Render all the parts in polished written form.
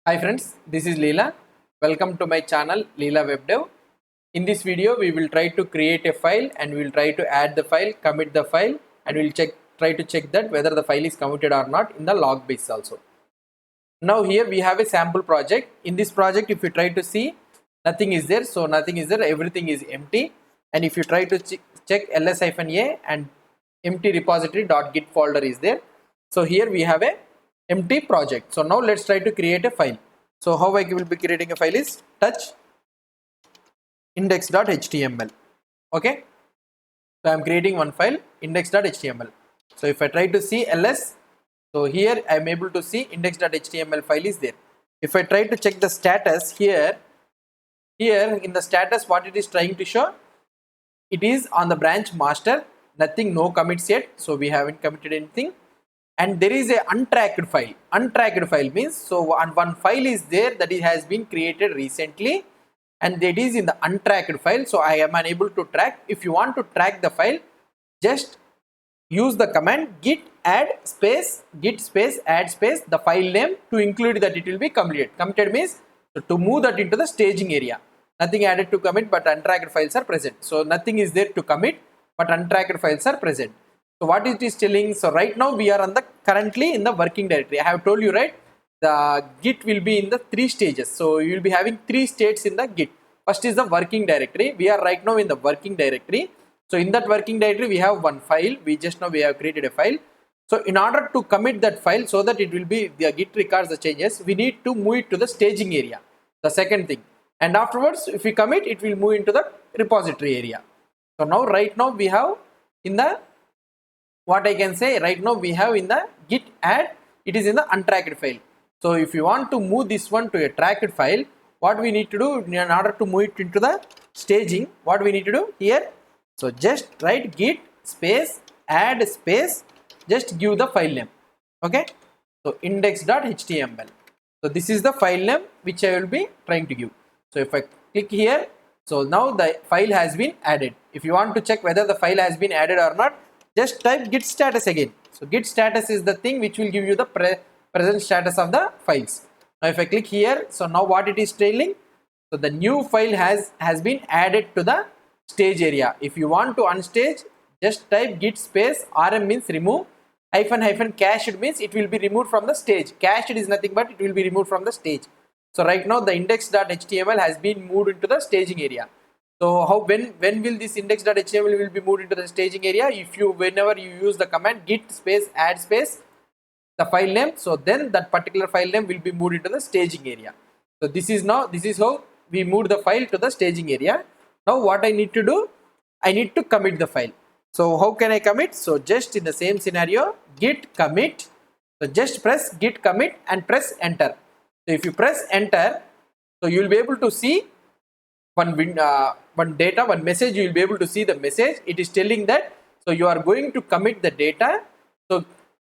Hi friends, this is Leela. Welcome to my channel Leela Web Dev. In this video, we will try to create a file and we will try to add the file, commit the file, and we will try to check that whether the file is committed or not in the log base also. Now here we have a sample project. In this project, if you try to see, nothing is there. So nothing is there, everything is empty. And if you try to check ls-a and empty repository.git folder is there. So here we have a empty project. So now let's try to create a file. So how I will be creating a file is touch index.html. Okay. So I am creating one file index.html. So if I try to see ls, so here I am able to see index.html file is there. If I try to check the status here in the status, what it is trying to show, it is on the branch master, nothing, no commits yet, so we haven't committed anything. And there is a untracked file. Untracked file means, so one file is there that it has been created recently and it is in the untracked file, so I am unable to track. If you want to track the file, just use the command git add space add space the file name to include that it will be completed. Committed means to move that into the staging area. Nothing added to commit, but untracked files are present. So nothing is there to commit, but untracked files are present. So what it is telling, so right now we are on the currently in the working directory. I have told you, right, the git will be in the 3 stages. So you will be having 3 states in the git. First is the working directory. We are right now in the working directory. So in that working directory we have one file. We have created a file. So in order to commit that file so that it will be, the git records the changes, we need to move it to the staging area, the second thing. And afterwards, if we commit, it will move into the repository area. So now right now we have in the, what I can say, right now we have in the git add, it is in the untracked file. So if you want to move this one to a tracked file, what we need to do in order to move it into the staging, what we need to do here, so just write git space add space, just give the file name. Okay, so index.html. so this is the file name which I will be trying to give. So if I click here, so now the file has been added. If you want to check whether the file has been added or not, just type git status again. So git status is the thing which will give you the present status of the files. Now if I click here, so now what it is telling, so the new file has been added to the stage area. If you want to unstage, just type git space rm means remove, hyphen cached means it will be removed from the stage. Cached is nothing but it will be removed from the stage. So right now the index.html has been moved into the staging area. So how, when will this index.html will be moved into the staging area? If you, whenever you use the command git space add space the file name, so then that particular file name will be moved into the staging area. So this is how we moved the file to the staging area. Now what I need to do, I need to commit the file. So how can I commit? So just in the same scenario, git commit. So just press git commit and press enter. So if you press enter, so you will be able to see one message. You will be able to see the message. It is telling that, so you are going to commit the data. So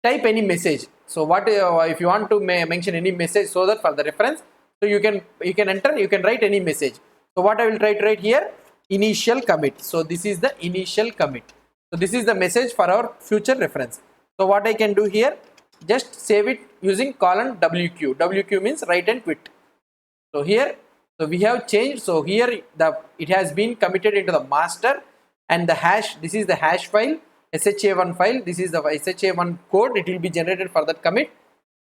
type any message. So what if you want to mention any message, so that for the reference, so you can enter, you can write any message. So what I will try to write here, initial commit. So this is the initial commit. So this is the message for our future reference. So what I can do here, just save it using colon wq. Wq means write and quit. So here, so we have changed. So here it has been committed into the master, and the hash, this is the hash file, SHA1 file, this is the SHA1 code, it will be generated for that commit.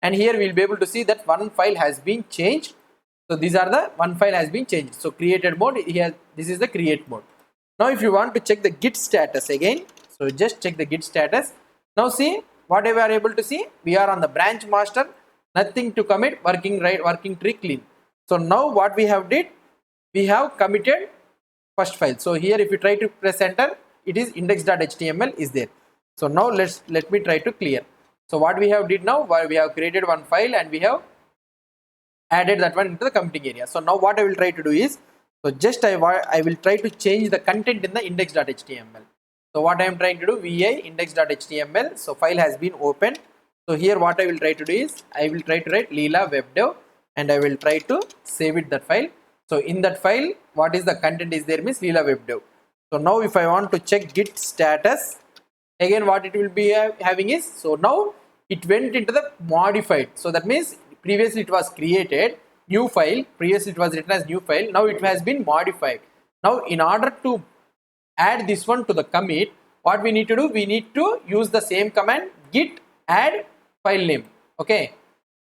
And here we will be able to see that one file has been changed. So these are the one file has been changed. So created mode here, this is the create mode. Now if you want to check the git status again, so just check the git status. Now see what we are able to see, we are on the branch master, nothing to commit, working right, working tree clean. So now what we have did, we have committed first file. So here if you try to press enter, it is index.html is there. So now let me try to clear. So what we have did now, we have created one file and we have added that one into the committing area. So now what I will try to do is, so just I will try to change the content in the index.html. So what I am trying to do, vi index.html. So file has been opened. So here what I will try to do is, I will try to write Leela Web Dev and I will try to save it that file. So in that file, what is the content is there means Leela Web Dev. So now if I want to check git status, again what it will be having is, so now it went into the modified. So that means previously it was created new file, previously it was written as new file, now it has been modified. Now in order to add this one to the commit, what we need to do, we need to use the same command git add file name. Okay,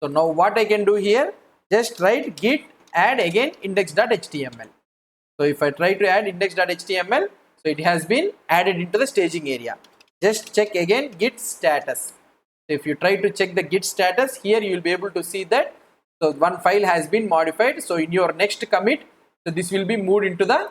so now what I can do here, just write git add again index.html. so if I try to add index.html, so it has been added into the staging area. Just check again git status. So if you try to check the git status here, you will be able to see that so one file has been modified. So in your next commit, so this will be moved into the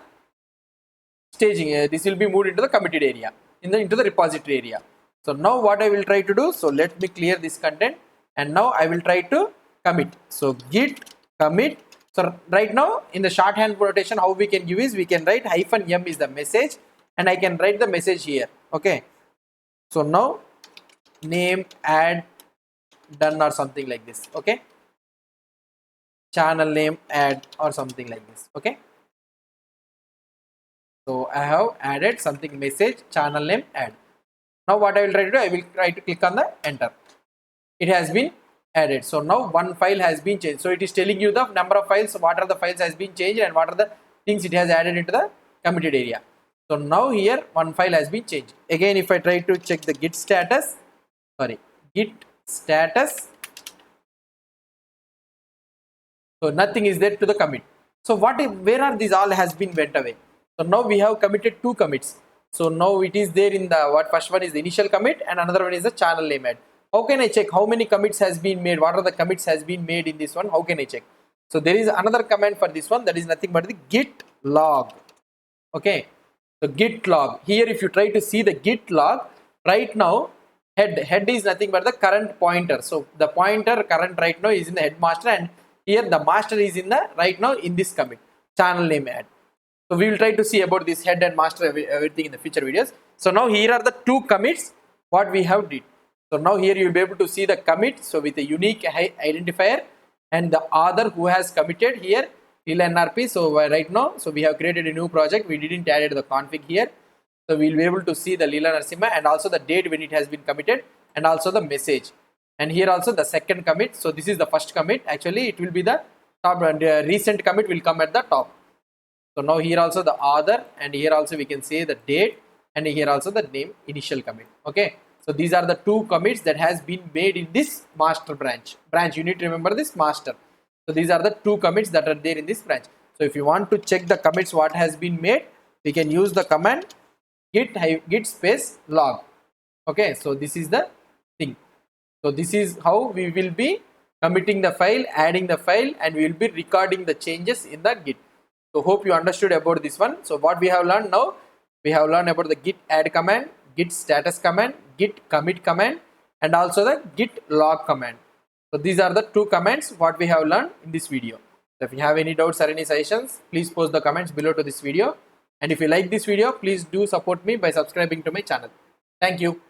staging, this will be moved into the committed area, into the repository area. So now what I will try to do, so let me clear this content, and now I will try to commit. So git commit. So right now in the shorthand notation, how we can give is, we can write -m is the message, and I can write the message here. Okay, so now name add done or something like this. Okay, channel name add or something like this. Okay, so I have added something message channel name add. Now what I will try to do, I will try to click on the enter. It has been added. So now one file has been changed. So it is telling you the number of files, what are the files has been changed, and what are the things it has added into the committed area. So now here one file has been changed. Again, if I try to check the git status, so nothing is there to the commit. So what if, where are these all has been went away? So now we have committed two commits. So now it is there in the first one is the initial commit, and another one is the channel name add. How can I check how many commits has been made? What are the commits has been made in this one? How can I check? So there is another command for this one, that is nothing but the git log. Okay, so git log. Here if you try to see the git log, right now head is nothing but the current pointer. So the pointer current right now is in the headmaster, and here the master is in the right now in this commit channel name add. So we will try to see about this head and master everything in the future videos. So now here are the two commits what we have did. So now here you will be able to see the commit, so with a unique identifier, and the author who has committed here Leela NRP. So right now, so we have created a new project, we didn't add the config here. So we will be able to see the Leela Narasimha, and also the date when it has been committed, and also the message, and here also the second commit. So this is the first commit, actually it will be the top, and recent commit will come at the top. So now here also the author, and here also we can say the date, and here also the name initial commit. Okay, so these are the two commits that has been made in this master branch. You need to remember this master. So these are the two commits that are there in this branch. So if you want to check the commits what has been made, we can use the command git space log. Okay, so this is the thing. So this is how we will be committing the file, adding the file, and we will be recording the changes in the git. So hope you understood about this one. So what we have learned now, we have learned about the git add command, git status command, git commit command, and also the git log command. So these are the two commands what we have learned in this video. So if you have any doubts or any suggestions, please post the comments below to this video. And if you like this video, please do support me by subscribing to my channel. Thank you.